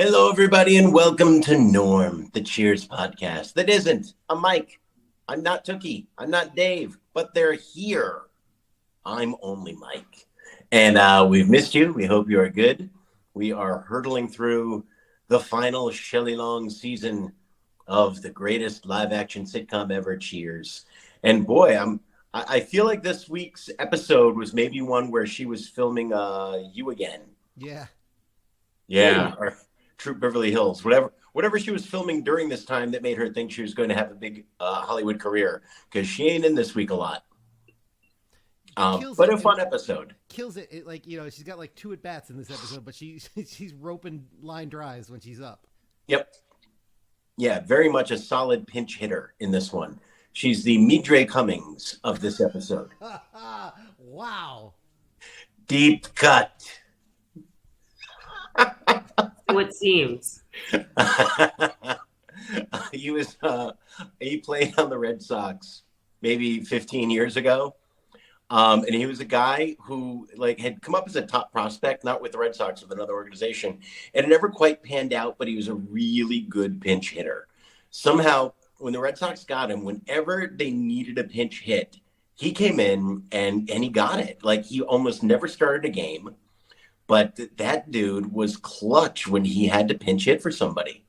Hello, everybody, and welcome to Norm, the Cheers podcast. That isn't a Mike. I'm not Tookie. I'm not Dave, but they're here. I'm only Mike. And we've missed you. We hope you are good. We are hurtling through the final Shelley Long season of the greatest live action sitcom ever, Cheers. And boy, I feel like this week's episode was maybe one where she was filming You Again. Yeah. Yeah, or Troop Beverly Hills, whatever she was filming during this time that made her think she was going to have a big Hollywood career, because she ain't in this week a lot. Kills But it. a fun episode. Kills it. She's got like 2 at bats in this episode, but she's roping line drives when she's up. Yep. Yeah, very much a solid pinch hitter in this one. She's the Midre Cummings of this episode. Wow. Deep cut. So it seems. He played on the Red Sox maybe 15 years ago. And he was a guy who had come up as a top prospect, not with the Red Sox, with another organization, and it never quite panned out, but he was a really good pinch hitter. Somehow, when the Red Sox got him, whenever they needed a pinch hit, he came in and he got it. Like, he almost never started a game, but that dude was clutch when he had to pinch hit for somebody.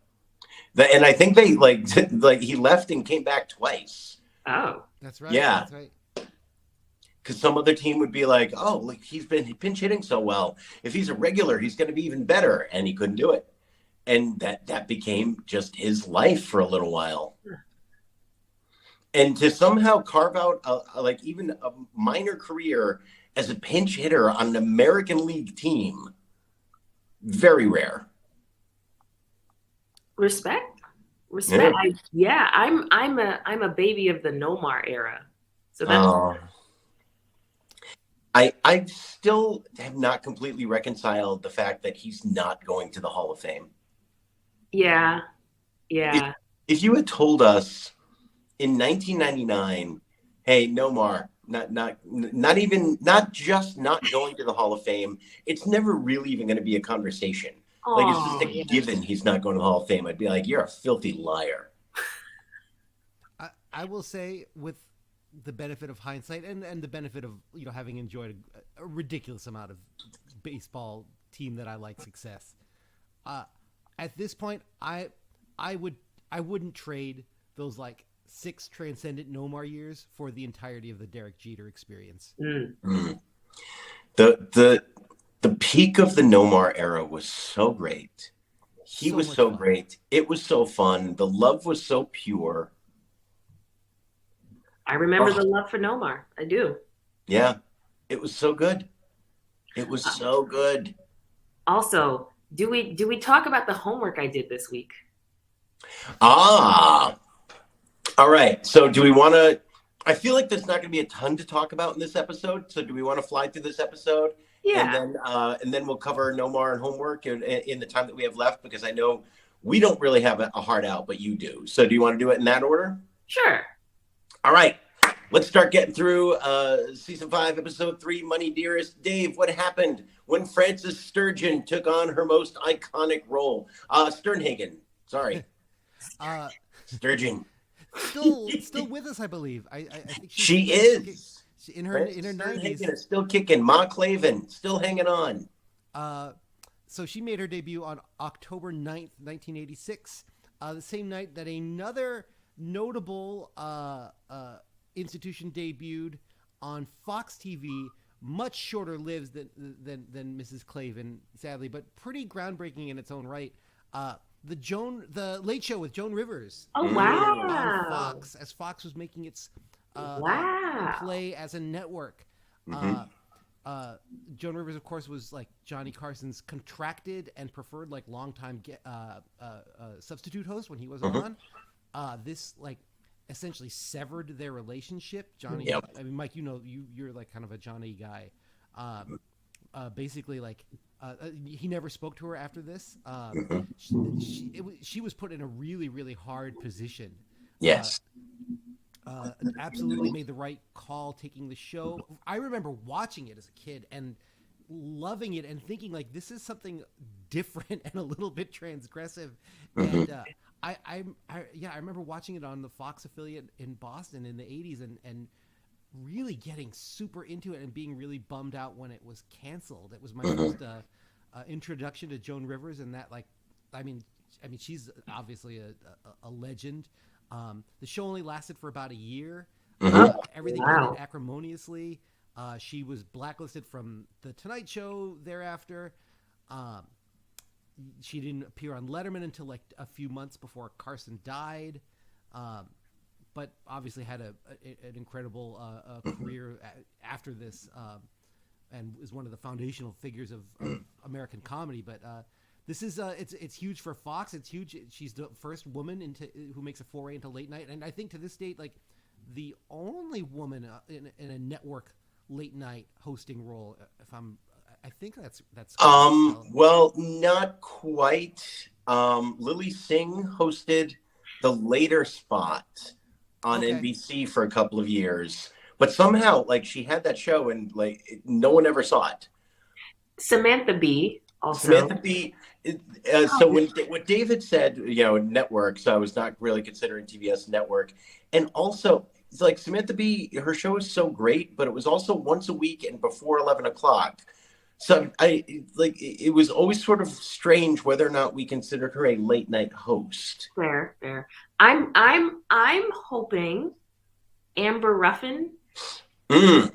And I think they he left and came back twice. Oh, that's right. Yeah. That's right. Because some other team would be like, oh, look, he's been pinch hitting so well. If he's a regular, he's going to be even better. And he couldn't do it. And that became just his life for a little while. And to somehow carve out even a minor career as a pinch hitter on an American League team, very rare. respect. Yeah. I'm a baby of the Nomar era. So that's I still have not completely reconciled the fact that he's not going to the Hall of Fame. yeah. If you had told us in 1999, hey, Nomar, not just not going to the Hall of Fame, it's never really even going to be a conversation. It's just a given he's not going to the Hall of Fame. I'd be like, you're a filthy liar. I will say, with the benefit of hindsight and the benefit of having enjoyed a ridiculous amount of baseball team that I like success, at this point I wouldn't trade those 6 transcendent Nomar years for the entirety of the Derek Jeter experience. Mm. The peak of the Nomar era was so great. He was so great. It was so fun. The love was so pure. I remember the love for Nomar. I do. Yeah, it was so good. It was so good. Also, do we talk about the homework I did this week? All right. So do we want to? I feel like there's not going to be a ton to talk about in this episode. So do we want to fly through this episode? Yeah. And then we'll cover Nomar and homework in the time that we have left, because I know we don't really have a hard out, but you do. So do you want to do it in that order? Sure. All right. Let's start getting through season 5, episode 3, Money Dearest. Dave, what happened when Frances Sturgeon took on her most iconic role? Sternhagen. Sorry. Sturgeon. Still with us, I believe. I think she is. In her 90s. Still kicking. Ma Clavin, still hanging on. So she made her debut on October 9th, 1986, the same night that another notable institution debuted on Fox TV, much shorter lived than Mrs. Clavin, sadly, but pretty groundbreaking in its own right. The Late Show with Joan Rivers. Oh, wow. On Fox, as Fox was making its play as a network. Mm-hmm. Joan Rivers, of course, was Johnny Carson's contracted and preferred longtime substitute host when he wasn't on. This essentially severed their relationship. Johnny, yep. I mean, Mike, you're kind of a Johnny guy. Basically, he never spoke to her after this. She was put in a really, really hard position. Yes. Absolutely made the right call taking the show. I remember watching it as a kid and loving it and thinking this is something different and a little bit transgressive. Mhm. And I remember watching it on the Fox affiliate in Boston in the '80s, and really getting super into it and being really bummed out when it was canceled. It was my Mhm. first introduction to Joan Rivers, and that, like, I mean, she's obviously a legend. The show only lasted for about a year. Mhm. Everything ended Wow. acrimoniously. She was blacklisted from the Tonight Show thereafter. Um, she didn't appear on Letterman until like a few months before Carson died. Um, but obviously had an incredible career after this, and is one of the foundational figures of American comedy. But this is it's huge for Fox. It's huge. She's the first woman who makes a foray into late night, and I think to this date, like, the only woman in a network late night hosting role. I think that's correct. Still. Well, not quite. Lily Singh hosted the later spot on Okay. NBC for a couple of years, but somehow, like, she had that show and like no one ever saw it. Samantha Bee also. Samantha Bee. So when what David said, network. So I was not really considering TBS network, and also it's like Samantha Bee. Her show is so great, but it was also once a week and before 11 o'clock. So it was always sort of strange whether or not we considered her a late night host. Fair, fair. I'm hoping Amber Ruffin Mm.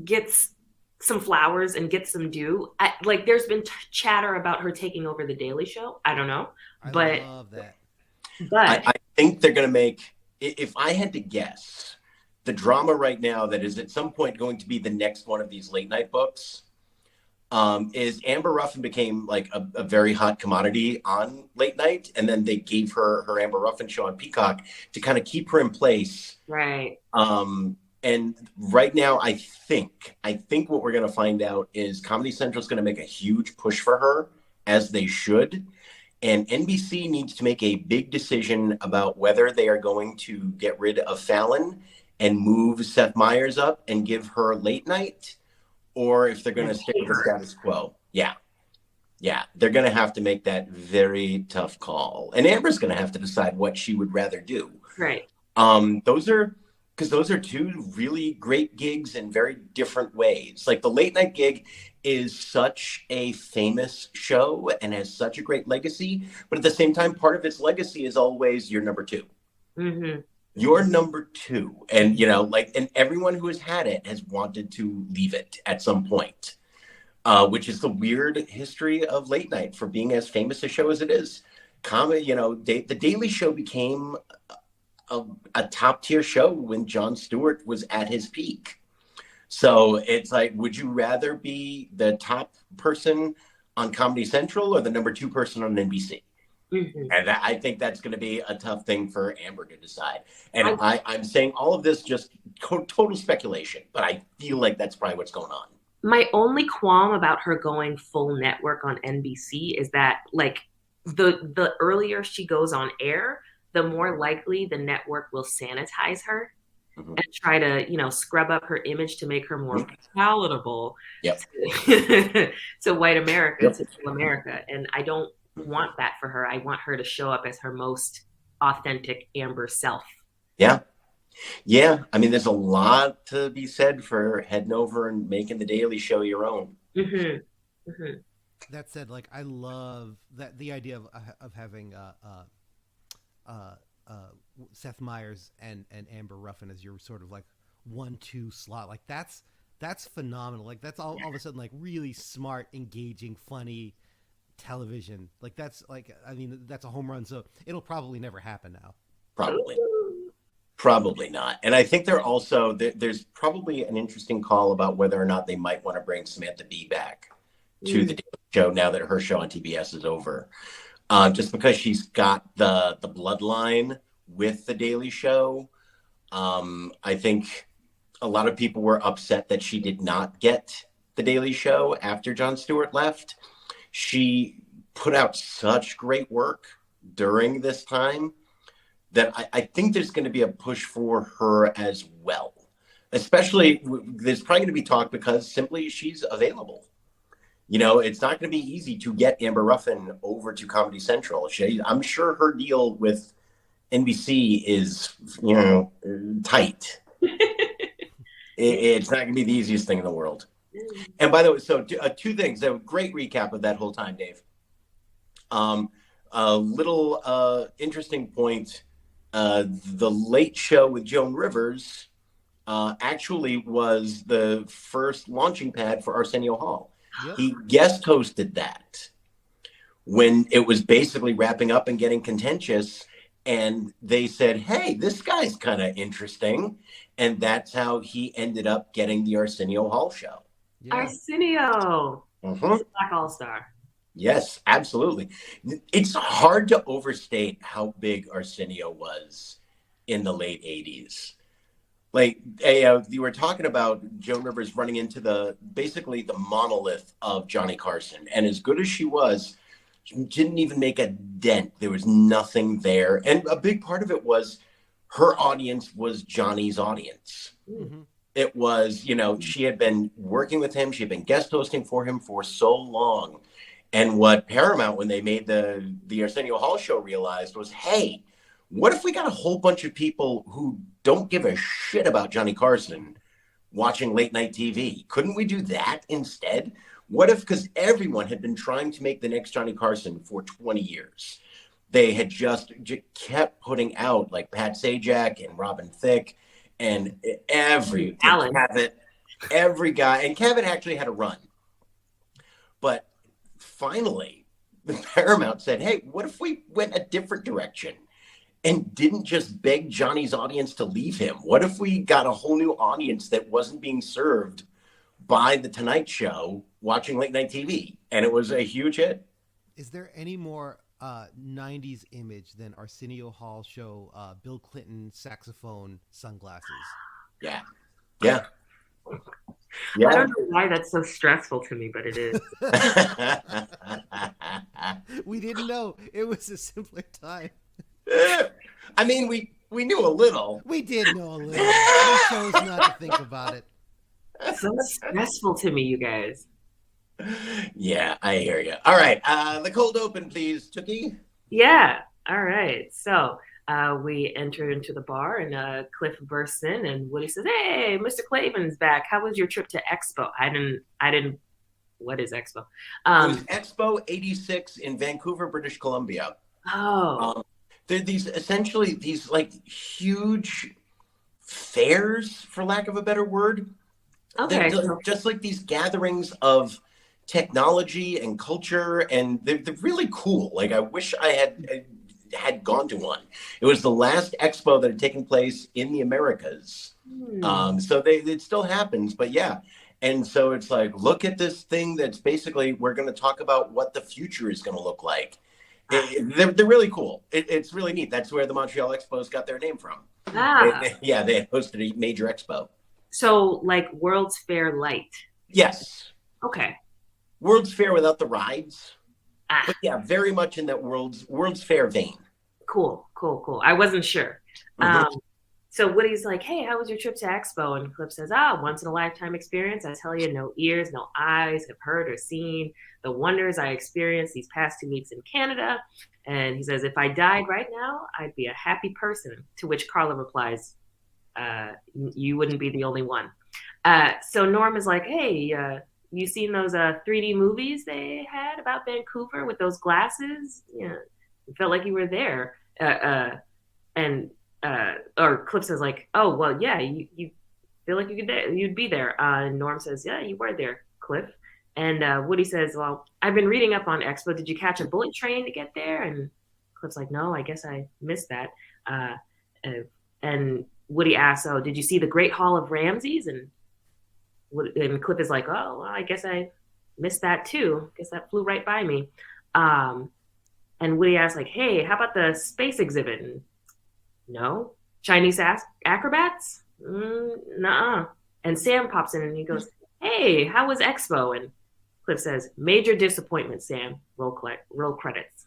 gets some flowers and gets some due. Like, there's been chatter about her taking over the Daily Show. I don't know, I but love that. I think they're going to make. If I had to guess, the drama right now that is at some point going to be the next one of these late night books. Is Amber Ruffin became like a very hot commodity on late night, and then they gave her Amber Ruffin show on Peacock to kind of keep her in place. right. And right now, I think what we're going to find out is Comedy Central is going to make a huge push for her, as they should, and NBC needs to make a big decision about whether they are going to get rid of Fallon and move Seth Meyers up and give her late night, or if they're going to stick with the status quo. Yeah, they're going to have to make that very tough call. And Amber's going to have to decide what she would rather do. Right. Those are two really great gigs in very different ways. Like, the late night gig is such a famous show and has such a great legacy, but at the same time, part of its legacy is always your number two. Mm-hmm. You're number two. And, and everyone who has had it has wanted to leave it at some point, which is the weird history of late night for being as famous a show as it is. Comedy, the Daily Show became a top tier show when Jon Stewart was at his peak. So it's like, would you rather be the top person on Comedy Central or the number two person on NBC? Mm-hmm. And I think that's going to be a tough thing for Amber to decide. And I'm saying all of this just total speculation, but I feel like that's probably what's going on. My only qualm about her going full network on NBC is that, like, the earlier she goes on air, the more likely the network will sanitize her and try to, scrub up her image to make her more palatable to white America, to middle America. And I don't want that for her. I want her to show up as her most authentic Amber self. Yeah. I mean, there's a lot to be said for heading over and making the Daily Show your own. Mm-hmm. Mm-hmm. That said, like, I love the idea of having Seth Meyers and Amber Ruffin as your sort of like 1-2 slot. Like, that's phenomenal. Like, that's all of a sudden like really smart, engaging, funny television. Like, that's a home run. So it'll probably never happen now. Probably not. And I think there's probably an interesting call about whether or not they might want to bring Samantha Bee back to the Daily Show now that her show on TBS is over. Just because she's got the bloodline with the Daily Show. I think a lot of people were upset that she did not get the Daily Show after Jon Stewart left. She put out such great work during this time that I think there's going to be a push for her as well. Especially, there's probably going to be talk because simply she's available. It's not going to be easy to get Amber Ruffin over to Comedy Central. I'm sure her deal with NBC is, tight. It's not going to be the easiest thing in the world. And by the way, so two things. A great recap of that whole time, Dave. A little interesting point. The Late Show with Joan Rivers actually was the first launching pad for Arsenio Hall. Yep. He guest hosted that when it was basically wrapping up and getting contentious. And they said, hey, this guy's kind of interesting. And that's how he ended up getting the Arsenio Hall show. Yeah. Arsenio. Mhm. Black All-Star. Yes, absolutely. It's hard to overstate how big Arsenio was in the late 80s. Like, you were talking about Joan Rivers running into basically the monolith of Johnny Carson. And as good as she was, she didn't even make a dent. There was nothing there. And a big part of it was her audience was Johnny's audience. Mm-hmm. It was, she had been working with him. She had been guest hosting for him for so long. And what Paramount, when they made the Arsenio Hall show, realized was, hey, what if we got a whole bunch of people who don't give a shit about Johnny Carson watching late night TV? Couldn't we do that instead? What if, because everyone had been trying to make the next Johnny Carson for 20 years. They had just kept putting out like Pat Sajak and Robin Thicke and every Cavett, every guy. And Cavett actually had a run. But finally, the Paramount said, hey, what if we went a different direction and didn't just beg Johnny's audience to leave him? What if we got a whole new audience that wasn't being served by The Tonight Show watching late night TV? And it was a huge hit. Is there any more 90s image than Arsenio Hall show Bill Clinton saxophone sunglasses? Yeah. I don't know why that's so stressful to me, but it is. We didn't know. It was a simpler time. I mean, we knew a little. We did know a little. We chose not to think about it. So stressful to me, you guys. Yeah, I hear you. All right. The cold open, please, Tookie. Yeah. All right. So we enter into the bar and Cliff bursts in and Woody says, hey, Mr. Clavin's back. How was your trip to Expo? I didn't. What is Expo? It was Expo 86 in Vancouver, British Columbia. Oh. They're essentially these like huge fairs, for lack of a better word. Okay. They're just like these gatherings of technology and culture, and they're really cool. Like, I wish I had gone to one. It was the last expo that had taken place in the Americas. So it still happens, but yeah. And so it's like, look at this thing that's basically, we're going to talk about what the future is going to look like. They're really cool. It's really neat. That's where the Montreal Expos got their name from. They had hosted a major expo. So like World's Fair light. Yes. Okay. World's Fair without the rides. But yeah, very much in that World's Fair vein. Cool. I wasn't sure. Mm-hmm. So Woody's like, hey, how was your trip to Expo? And Cliff says, once in a lifetime experience. I tell you, no ears, no eyes have heard or seen the wonders I experienced these past 2 weeks in Canada. And he says, if I died right now, I'd be a happy person. To which Carla replies, you wouldn't be the only one. So Norm is like, hey, you seen those 3D movies they had about Vancouver with those glasses? Yeah, it felt like you were there. Or Cliff says like, oh, well, yeah, you feel like you'd be there. And Norm says, yeah, you were there, Cliff. And Woody says, well, I've been reading up on Expo. Did you catch a bullet train to get there? And Cliff's like, no, I guess I missed that. And Woody asks, oh, did you see the Great Hall of Ramses? And Cliff is like, oh, well, I guess I missed that too. Guess that flew right by me. And Woody asks like, hey, how about the space exhibit? And, no. Chinese acrobats? Nuh-uh. And Sam pops in and he goes, hey, how was Expo? And Cliff says, major disappointment, Sam. Roll credits.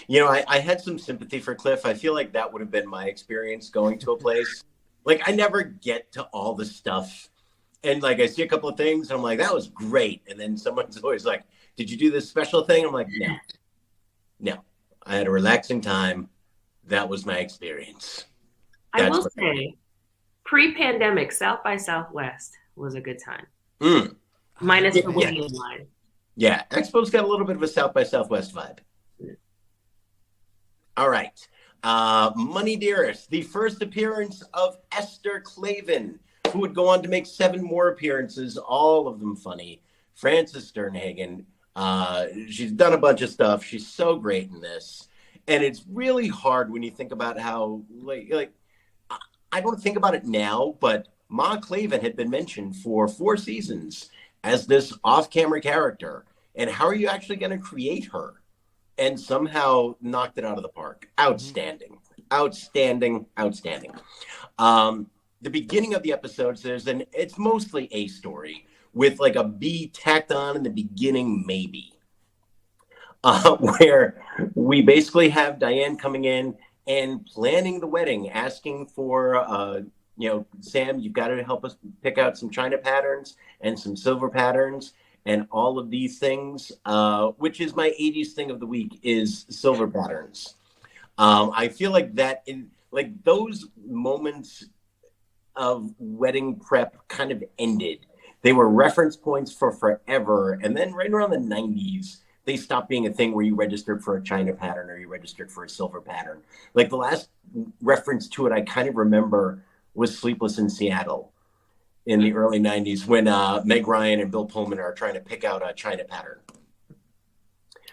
I had some sympathy for Cliff. I feel like that would have been my experience going to a place. Like, I never get to all the stuff And like I see a couple of things, and I'm like, that was great. And then someone's always like, did you do this special thing? I'm like, no, no. I had a relaxing time. That was my experience. I That's will what. say, pre-pandemic, South by Southwest was a good time. Mm. Minus the Yeah, waiting line. yeah. Expo's got a little bit of a South by Southwest vibe. All right. Money Dearest, the first appearance of Esther Clavin, who would go on to make 7 more appearances, all of them funny. Frances Sternhagen. She's done a bunch of stuff. She's so great in this. And it's really hard when you think about how, like I don't think about it now, but Ma Clavin had been mentioned for 4 seasons as this off-camera character. And how are you actually going to create her? And somehow knocked it out of the park. Outstanding. Outstanding. Outstanding. The beginning of the episodes, it's mostly a story with like a B tacked on in the beginning, maybe. Where we basically have Diane coming in and planning the wedding, asking for, Sam, you've got to help us pick out some china patterns and some silver patterns and all of these things, which is my 80s thing of the week, is silver patterns. I feel like those moments of wedding prep kind of ended. They were reference points for forever. And then right around the 90s, they stopped being a thing where you registered for a china pattern or you registered for a silver pattern. Like the last reference to it I kind of remember was Sleepless in Seattle in the early 90s when Meg Ryan and Bill Pullman are trying to pick out a china pattern.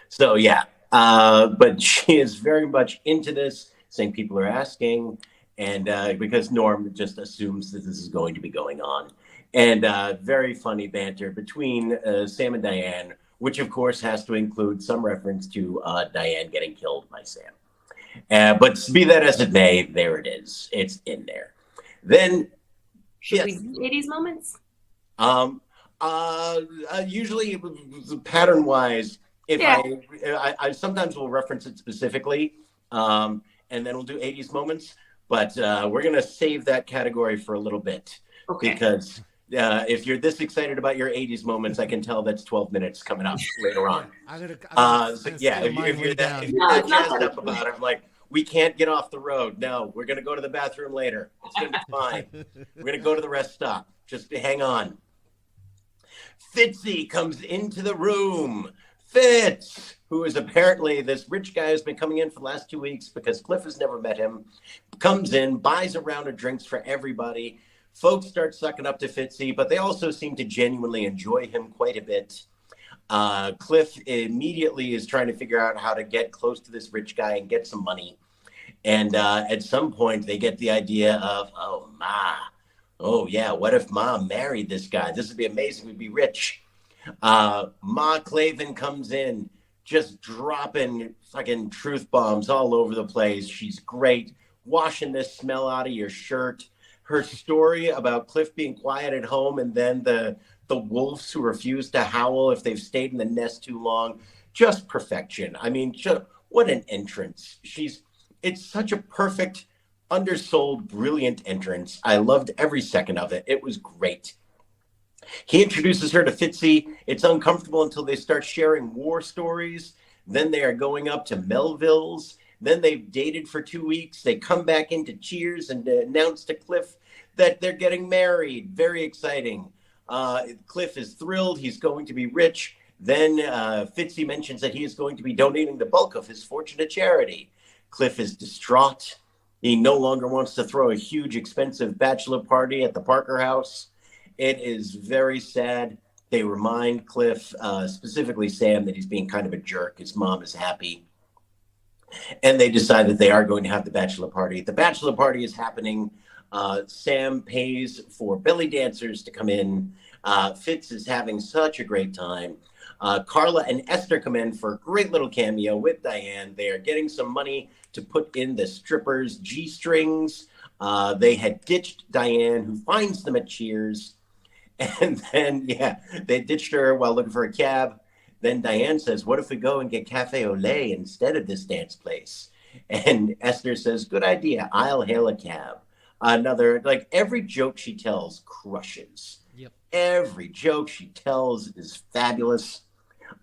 So yeah, but she is very much into this, saying people are asking, and because Norm just assumes that this is going to be going on. And very funny banter between Sam and Diane, which of course has to include some reference to Diane getting killed by Sam. But be that as it may, there it is. It's in there. Then Should we do 80s moments? Usually, pattern wise, if Yeah. I sometimes will reference it specifically, and then we'll do 80s moments. But we're gonna save that category for a little bit because if you're this excited about your 80s moments, I can tell that's 12 minutes coming up later on. If you're that jazzed up about it, I'm like, we can't get off the road. No, we're going to go to the bathroom later. It's going to be fine. We're going to go to the rest stop. Just hang on. Fitzy comes into the room. Fitz, who is apparently this rich guy who's been coming in for the last 2 weeks because Cliff has never met him, comes in, buys a round of drinks for everybody. Folks start sucking up to Fitzy, but they also seem to genuinely enjoy him quite a bit. Cliff immediately is trying to figure out how to get close to this rich guy and get some money. And at some point, they get the idea of, oh, yeah, what if Ma married this guy? This would be amazing. We'd be rich. Ma Clavin comes in, just dropping fucking truth bombs all over the place. She's great. Washing this smell out of your shirt. Her story about Cliff being quiet at home and then the wolves who refuse to howl if they've stayed in the nest too long. Just perfection. I mean, what an entrance. It's such a perfect, undersold, brilliant entrance. I loved every second of it. It was great. He introduces her to Fitzy. It's uncomfortable until they start sharing war stories. Then they are going up to Melville's. Then they've dated for 2 weeks. They come back into Cheers and announce to Cliff that they're getting married. Very exciting. Cliff is thrilled. He's going to be rich. Then Fitzy mentions that he is going to be donating the bulk of his fortune to charity. Cliff is distraught. He no longer wants to throw a huge, expensive bachelor party at the Parker house. It is very sad. They remind Cliff, specifically Sam, that he's being kind of a jerk. His mom is happy. And they decide that they are going to have the bachelor party. The bachelor party is happening. Sam pays for belly dancers to come in. Fitz is having such a great time. Carla and Esther come in for a great little cameo with Diane. They are getting some money to put in the strippers' G-strings. They had ditched Diane, who finds them at Cheers. And then, they ditched her while looking for a cab. Then Diane says, what if we go and get Cafe au lait instead of this dance place? And Esther says, good idea. I'll hail a cab. Every joke she tells crushes. Yep. Every joke she tells is fabulous.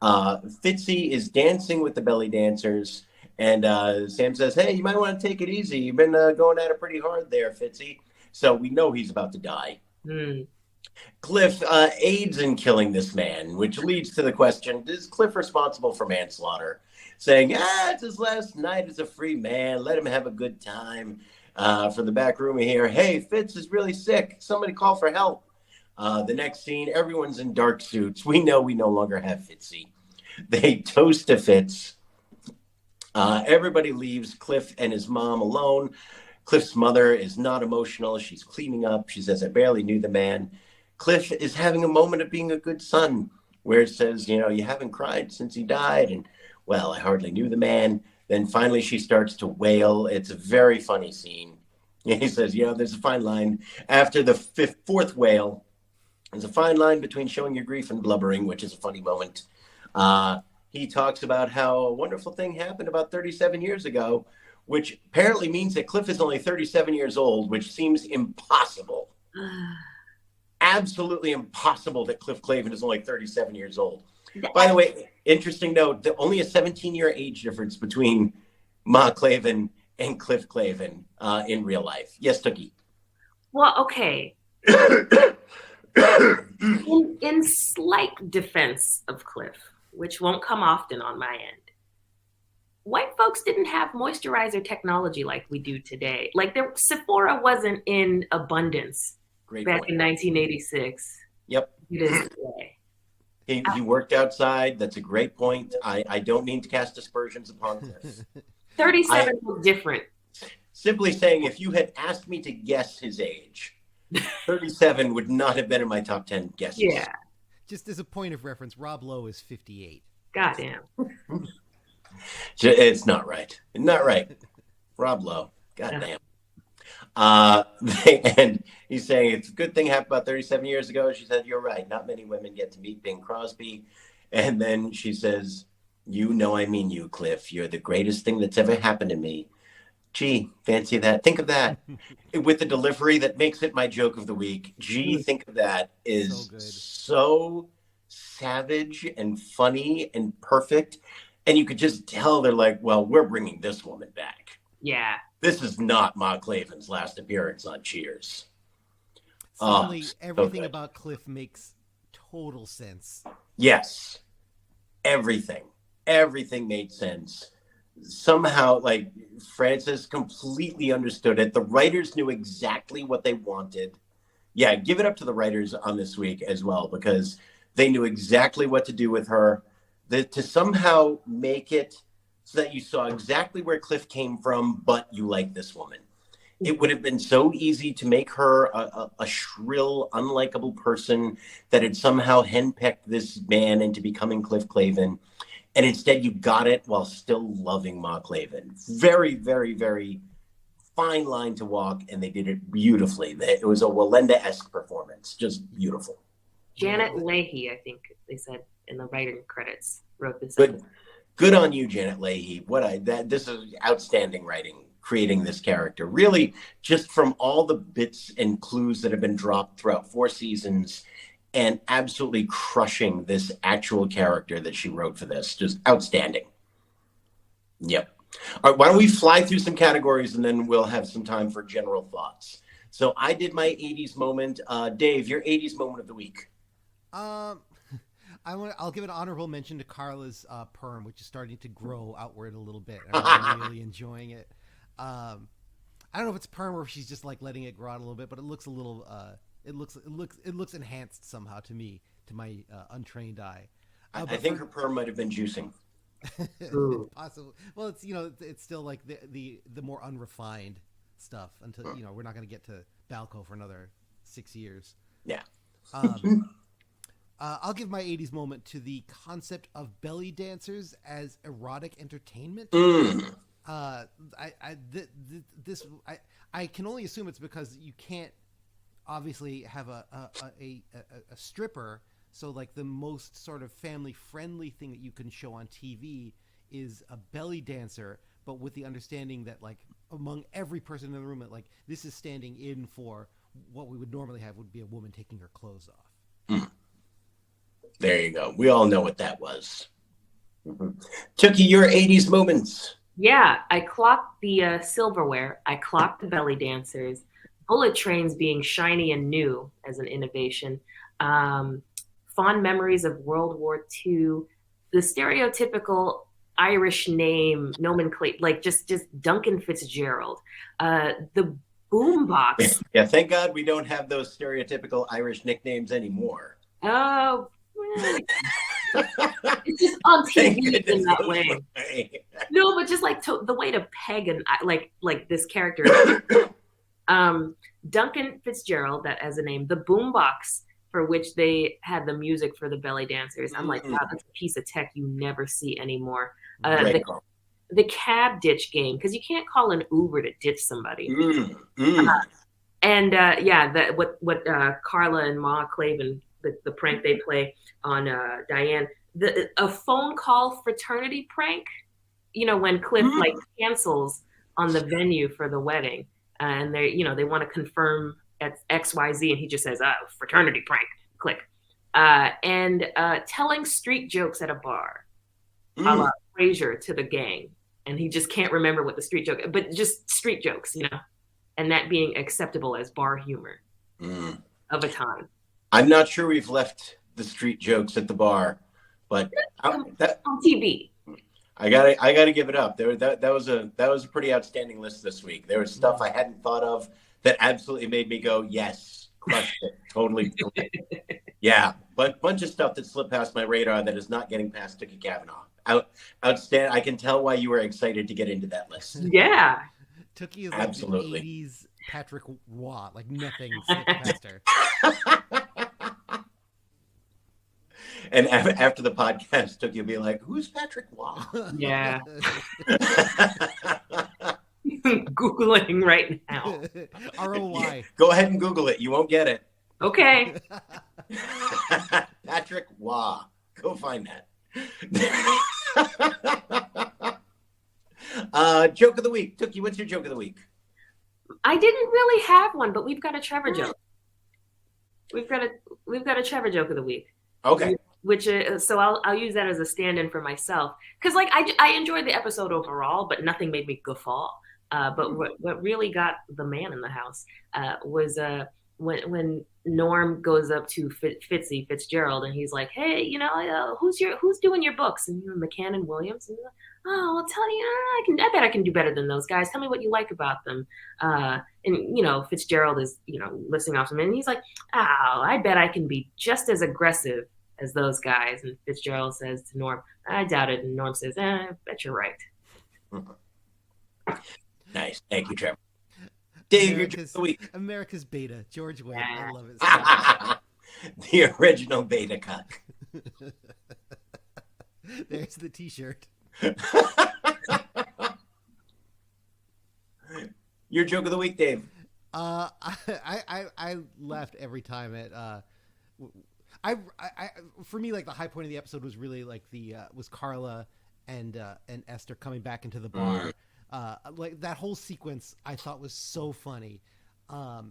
Fitzy is dancing with the belly dancers, and Sam says, "Hey, you might want to take it easy. You've been going at it pretty hard there, Fitzy." So we know he's about to die. Mm. Cliff aids in killing this man, which leads to the question: is Cliff responsible for manslaughter? Saying, it's his last night as a free man. Let him have a good time. From the back room here, hey, Fitz is really sick. Somebody call for help. The next scene, everyone's in dark suits. We know we no longer have Fitzy. They toast to Fitz. Everybody leaves Cliff and his mom alone. Cliff's mother is not emotional. She's cleaning up. She says, I barely knew the man. Cliff is having a moment of being a good son, where it says, you haven't cried since he died. And, well, I hardly knew the man. Then finally she starts to wail. It's a very funny scene. And he says, there's a fine line. After the fourth wail, there's a fine line between showing your grief and blubbering, which is a funny moment. He talks about how a wonderful thing happened about 37 years ago, which apparently means that Cliff is only 37 years old, which seems impossible. Absolutely impossible that Cliff Clavin is only 37 years old. By the way, interesting note, only a 17-year age difference between Ma Clavin and Cliff Clavin in real life. Yes, Tookie. Well, okay. in slight defense of Cliff, which won't come often on my end, white folks didn't have moisturizer technology like we do today. Like Sephora wasn't in abundance back in 1986. Yep. It is today. He worked outside. That's a great point. I don't mean to cast aspersions upon Cliff. 37 was different. Simply saying, if you had asked me to guess his age, 37 would not have been in my top 10 guesses. Yeah. Just as a point of reference, Rob Lowe is 58. Goddamn. It's not right. Not right. Rob Lowe. Goddamn. And he's saying it's a good thing happened about 37 years ago. She said, you're right. Not many women get to meet Bing Crosby. And then she says, I mean you, Cliff. You're the greatest thing that's ever happened to me. Gee, fancy that. Think of that. With the delivery that makes it my joke of the week. Gee, think of that is so savage and funny and perfect. And you could just tell they're like, well, we're bringing this woman back. Yeah. This is not Ma Clavin's last appearance on Cheers. Suddenly, everything about Cliff makes total sense. Yes. Everything made sense. Somehow, like, Francis completely understood it. The writers knew exactly what they wanted. Yeah, give it up to the writers on this week as well, because they knew exactly what to do with her. To somehow make it so that you saw exactly where Cliff came from, but you like this woman. It would have been so easy to make her a shrill, unlikable person that had somehow henpecked this man into becoming Cliff Clavin. And instead you got it while still loving Ma Clavin. Very, very, very fine line to walk, and they did it beautifully. It was a Walenda-esque performance. Just beautiful. Janet Leahy, I think they said in the writing credits, wrote this. Good on you, Janet Leahy. This is outstanding writing, creating this character. Really, just from all the bits and clues that have been dropped throughout 4 seasons, and absolutely crushing this actual character that she wrote for this. Just outstanding. Yep. All right, why don't we fly through some categories, and then we'll have some time for general thoughts. So I did my 80s moment. Dave, your 80s moment of the week. I'll give an honorable mention to Carla's perm, which is starting to grow outward a little bit. I'm really enjoying it. I don't know if it's perm or if she's just like letting it grow out a little bit, but it looks a little. It looks enhanced somehow to me, to my untrained eye. I think her perm might have been juicing. Possible. Well, it's still like the more unrefined stuff until we're not going to get to Balco for another 6 years. Yeah. I'll give my 80s moment to the concept of belly dancers as erotic entertainment. I can only assume it's because you can't obviously have a stripper. So like the most sort of family friendly thing that you can show on TV is a belly dancer, but with the understanding that like among every person in the room, that like this is standing in for what we would normally have would be a woman taking her clothes off. There you go. We all know what that was. Tookie, your 80s moments. Yeah, I clocked the silverware. I clocked the belly dancers. Bullet trains being shiny and new as an innovation. Fond memories of World War II. The stereotypical Irish name nomenclature, like just Duncan Fitzgerald. The boombox. Yeah, thank God we don't have those stereotypical Irish nicknames anymore. Oh, it's just on TV in that way. No, but just like the way to peg and like this character. Duncan Fitzgerald, that as a name, the boombox for which they had the music for the belly dancers. I'm like, wow, that's a piece of tech you never see anymore. The cab ditch game, because you can't call an Uber to ditch somebody. What Carla and Ma Clavin, the prank they play on Diane, a phone call fraternity prank. You know, when Cliff like cancels on the venue for the wedding, and they want to confirm at XYZ, and he just says, fraternity prank, click. And telling street jokes at a bar, a la Frasier to the gang, and he just can't remember what the street joke, but just street jokes, and that being acceptable as bar humor of a time. I'm not sure we've left the street jokes at the bar, but on TV. I gotta give it up. That was a pretty outstanding list this week. There was stuff I hadn't thought of that absolutely made me go, yes, crushed it, totally. Yeah, but bunch of stuff that slipped past my radar that is not getting past Tookie Kavanaugh. Outstanding. I can tell why you were excited to get into that list. Yeah, Tookie is absolutely like the 80s Patrick Waugh, like nothing slipped past her. And after the podcast, Tookie will be like, "Who's Patrick Waugh?" Yeah. Googling right now. ROI. Go ahead and Google it. You won't get it. Okay. Patrick Waugh. Go find that. Joke of the week. Tookie, what's your joke of the week? I didn't really have one, but we've got a Trevor joke. We've got a Trevor joke of the week. Okay. Which so I'll use that as a stand-in for myself, because like I enjoyed the episode overall, but nothing made me guffaw. But what really got the man in the house was when Norm goes up to Fitzgerald, and he's like, "Hey, who's doing your books?" And McCann and Williams. And he's like, "Oh, well, tell you, I bet I can do better than those guys. Tell me what you like about them." And Fitzgerald is listening off him, and he's like, "Oh, I bet I can be just as aggressive as those guys." And Fitzgerald says to Norm, "I doubt it." And Norm says, "I bet you're right." Nice. Thank you, Trevor. Dave, your joke of the week. America's Beta. George Wendt. I love it. The original Beta cut. There's the T-shirt. Your joke of the week, Dave. I laughed every time at for me, like, the high point of the episode was really like was Carla and Esther coming back into the bar. Like that whole sequence I thought was so funny. My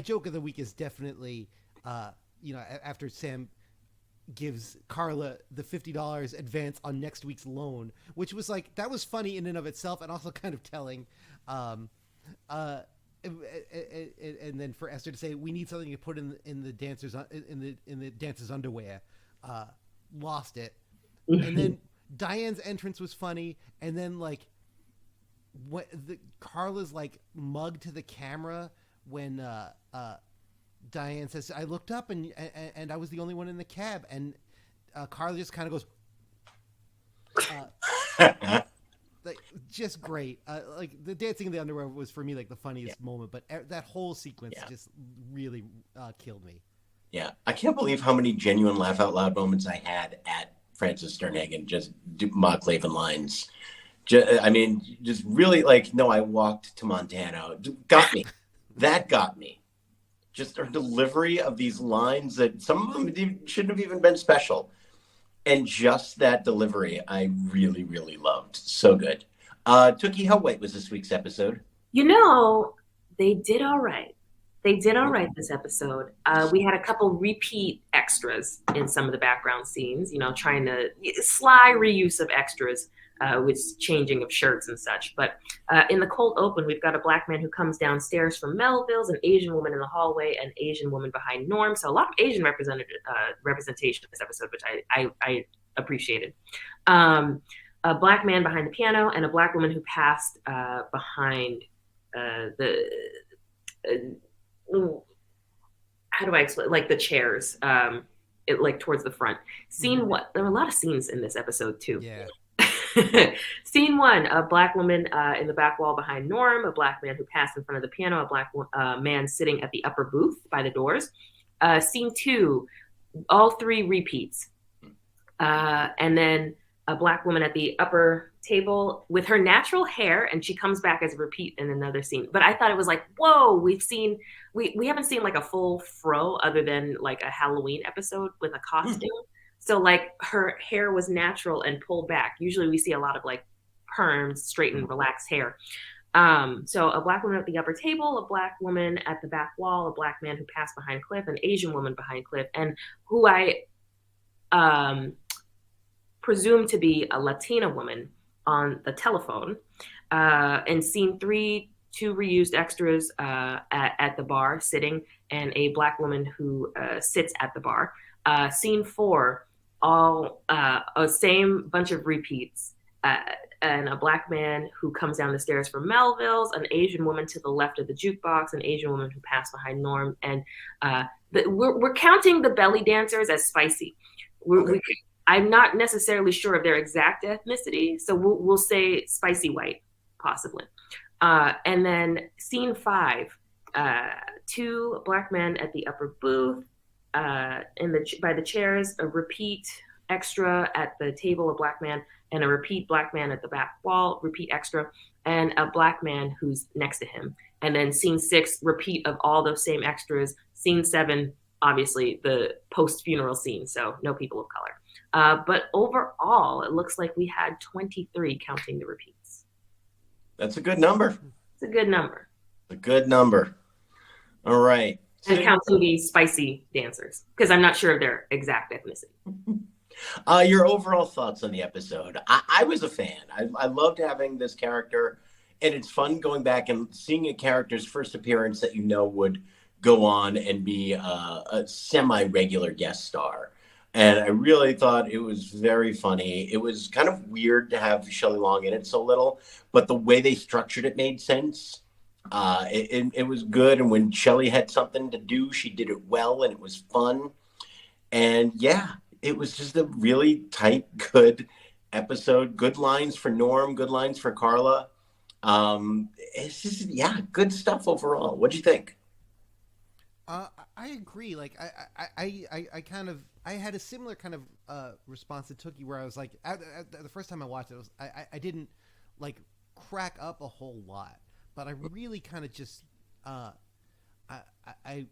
joke of the week is definitely after Sam gives Carla the $50 advance on next week's loan, which was like, that was funny in and of itself and also kind of telling. And then for Esther to say, "We need something to put in the dancers underwear," lost it. And then Diane's entrance was funny, and then like what Carla's like mug to the camera when Diane says, "I looked up and I was the only one in the cab," and Carla just kind of goes, like, just great. Like the dancing in the underwear was for me like the funniest moment, but that whole sequence just really killed me. Yeah, I can't believe how many genuine laugh out loud moments I had at Francis Sternhagen, just Ma Clavin lines. Just really like, "No, I walked to Montana." Got me. That got me. Just her delivery of these lines that some of them shouldn't have even been special. And just that delivery, I really, really loved. So good. Tookie, how white was this week's episode? They did all right. They did all right this episode. We had a couple repeat extras in some of the background scenes, you know, trying to sly reuse of extras with changing of shirts and such. But in the cold open, we've got a black man who comes downstairs from Melville's, an Asian woman in the hallway, an Asian woman behind Norm. So a lot of Asian representation in this episode, which I appreciated. A black man behind the piano and a black woman who passed behind the how do I explain, like the chairs, like towards the front. Scene what? There were a lot of scenes in this episode too. Yeah. Scene one: a black woman in the back wall behind Norm, a black man who passed in front of the piano, a black man sitting at the upper booth by the doors. Scene two: all three repeats, and then a black woman at the upper table with her natural hair, and she comes back as a repeat in another scene. But I thought it was like, whoa, we haven't seen like a full fro other than like a Halloween episode with a costume. So like her hair was natural and pulled back. Usually we see a lot of like perms, straightened, relaxed hair. So a black woman at the upper table, a black woman at the back wall, a black man who passed behind Cliff, an Asian woman behind Cliff, and who I presumed to be a Latina woman on the telephone. In scene three, two reused extras at the bar sitting, and a black woman who sits at the bar. Scene four, all a same bunch of repeats, and a black man who comes down the stairs from Melville's, an Asian woman to the left of the jukebox, an Asian woman who passed behind Norm, and we're counting the belly dancers as spicy. I'm not necessarily sure of their exact ethnicity, so we'll say spicy white, possibly. And then scene five, two black men at the upper booth, by the chairs, a repeat extra at the table, a black man, and a repeat black man at the back wall, repeat extra, and a black man who's next to him. And then scene six, repeat of all those same extras. Scene seven, obviously the post-funeral scene, so no people of color. But overall, it looks like we had 23 counting the repeats. That's a good number. It's a good number. A good number. All right. And counting the spicy dancers, because I'm not sure of their exact ethnicity. Your overall thoughts on the episode? I was a fan. I loved having this character, and it's fun going back and seeing a character's first appearance that you know would go on and be a semi-regular guest star. And I really thought it was very funny. It was kind of weird to have Shelley Long in it so little, but the way they structured it made sense. It was good. And when Shelley had something to do, she did it well, and it was fun. And yeah, it was just a really tight, good episode. Good lines for Norm, good lines for Carla. It's just, yeah, good stuff overall. What'd you think? I agree. Like I kind of had a similar kind of response to Tookie, where I was like, the first time I watched it, I didn't like crack up a whole lot, but I really kind of just I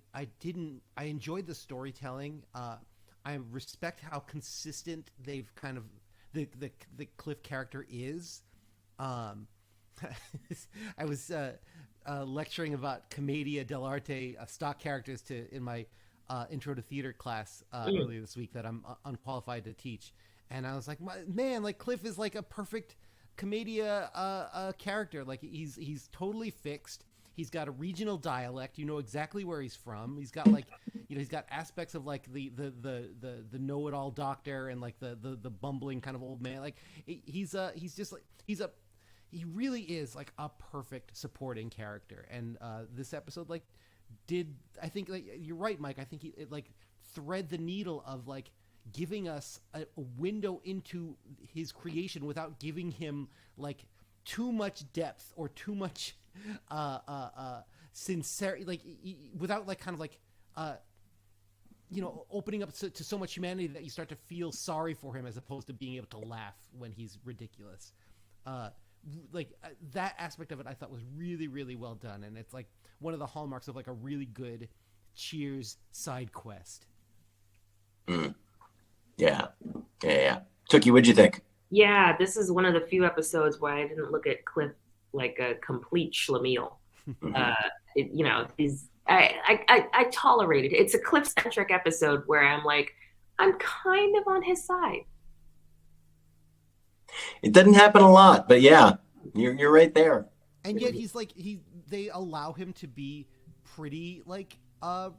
enjoyed the storytelling. I respect how consistent they've kind of the Cliff character is. I was lecturing about Commedia dell'arte stock characters in my intro to theater class earlier this week that I'm unqualified to teach, and I was like, man, like Cliff is like a perfect Commedia character. Like he's totally fixed. He's got a regional dialect. You know exactly where he's from. He's got like, he's got aspects of like the know-it-all doctor and like the bumbling kind of old man. Like he really is like a perfect supporting character. And this episode I think like you're right, Mike. I think it like thread the needle of like giving us a window into his creation without giving him like too much depth or too much sincerity, like without like kind of like opening up to so much humanity that you start to feel sorry for him as opposed to being able to laugh when he's ridiculous. That aspect of it I thought was really, really well done, and it's like one of the hallmarks of like a really good Cheers side quest. Yeah. Tookie, what'd you think? Yeah, this is one of the few episodes where I didn't look at Cliff like a complete schlemiel. Mhm. I tolerated it. It's a Cliff centric episode where I'm like, I'm kind of on his side. It doesn't happen a lot, but yeah, you're right there. And yet he's like they allow him to be pretty like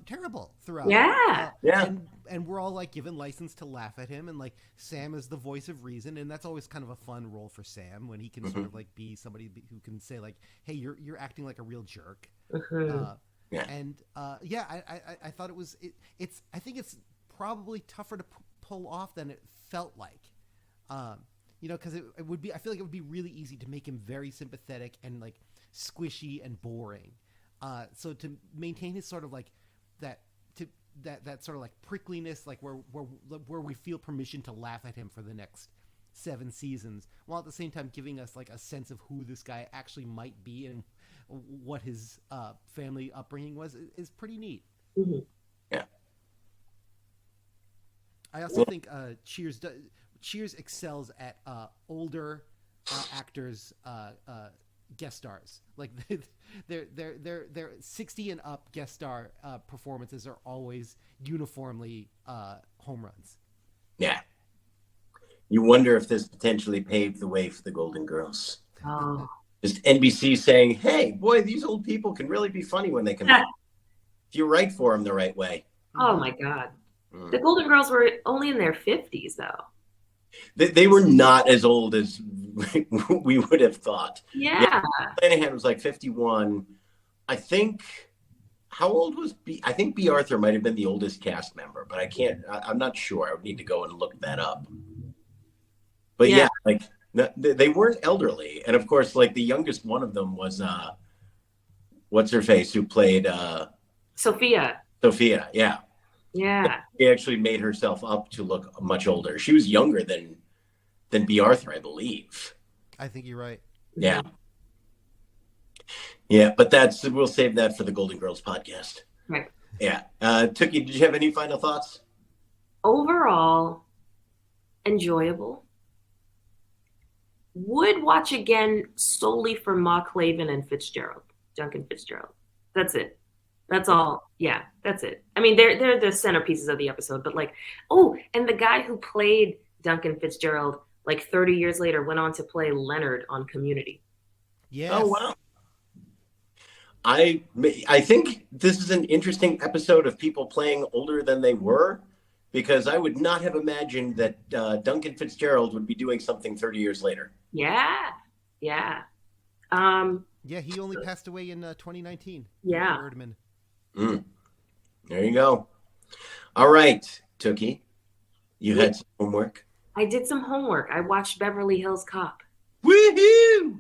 terrible throughout. Yeah. Yeah. And we're all like given license to laugh at him, and like Sam is the voice of reason, and that's always kind of a fun role for Sam when he can sort Mhm. of like be somebody who can say like, hey, you're acting like a real jerk. Mhm. uh, Yeah. and yeah, I thought it's I think it's probably tougher to pull off than it felt like. um, because it would be, I feel like it would be really easy to make him very sympathetic and like squishy and boring. So to maintain his sort of like that to that sort of like prickliness, like where we feel permission to laugh at him for the next 7 seasons, while at the same time giving us like a sense of who this guy actually might be and what his family upbringing was, is pretty neat. Mhm. Yeah. I also think Cheers excels at older actors guest stars. Like their 60 and up guest star performances are always uniformly home runs. Yeah. You wonder if this potentially paved the way for the Golden Girls. Oh. Just NBC saying, "Hey, boy, these old people can really be funny when they come back. If you write for them the right way." Oh my God. The Mm. Golden Girls were only in their 50s, though. They were not as old as we would have thought. Yeah, Yeah. Flanagan was like 51. I think. How old was B? I think B. Arthur might have been the oldest cast member, but I can't. I'm not sure. I would need to go and look that up. But Yeah. yeah, like they weren't elderly, and of course, like the youngest one of them was what's her face, who played Sophia. Sophia. Yeah, Yeah. she actually made herself up to look much older. She was younger than B. Arthur, I believe. I think you're right. Yeah, yeah, but we'll save that for the Golden Girls podcast. Right. Yeah, Tookie, did you have any final thoughts? Overall, enjoyable. Would watch again solely for Ma Clavin and Fitzgerald, Duncan Fitzgerald. That's it. That's all. Yeah, that's it. I mean, they're the centerpieces of the episode, but like, oh, and the guy who played Duncan Fitzgerald, like 30 years later, went on to play Leonard on Community. Yes. Oh wow. I think this is an interesting episode of people playing older than they were, because I would not have imagined that Duncan Fitzgerald would be doing something 30 years later. Yeah, yeah, Yeah, he only passed away in 2019. yeah. Erdman. There you go. All right, Tookie, you Yeah. had some homework. I did some homework. I watched Beverly Hills Cop. Woohoo!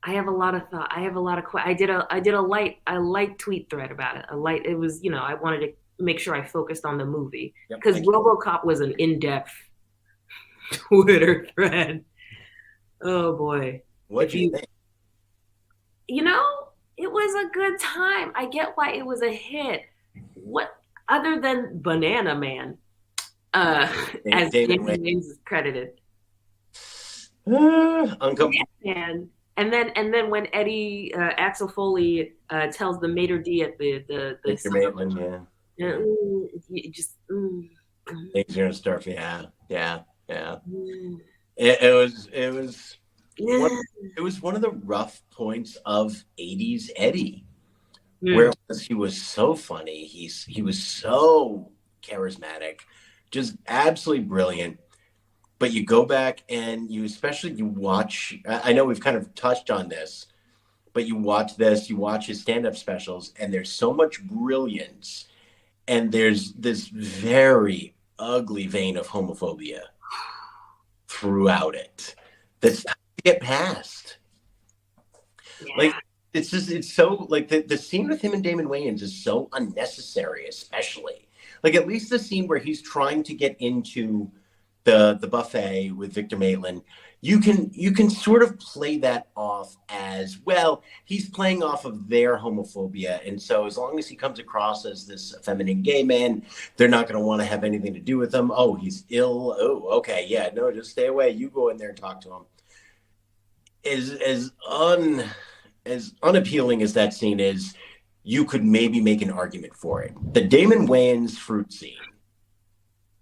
I have a lot of thought. I have a lot of I did a light tweet thread about it. It was, I wanted to make sure I focused on the movie, Yep, because thank you. RoboCop was an in-depth Twitter thread. Oh boy. What'd you think? It was a good time. I get why it was a hit. What other than Banana Man, as David David Wayne is credited. Uncomfortable. And then when Eddie Axel Foley tells the maitre d at the Victor Maitland, yeah. You just Things are gonna start. Yeah. It was one of the rough points of 80s Eddie, where he was so funny. He was so charismatic, just absolutely brilliant. But you go back and you watch, I know we've kind of touched on this, but you watch his stand-up specials, and there's so much brilliance, and there's this very ugly vein of homophobia throughout it that's tough to get past. Yeah. Like, it's so, like, the scene with him and Damon Wayans is so unnecessary, especially. Like, at least the scene where he's trying to get into the buffet with Victor Maitland, you can sort of play that off as, well, he's playing off of their homophobia, and so as long as he comes across as this feminine gay man, they're not going to want to have anything to do with him. Oh, he's ill. Oh, okay, yeah, no, just stay away. You go in there and talk to him. As as unappealing as that scene is, you could maybe make an argument for it. The Damon Wayans fruit scene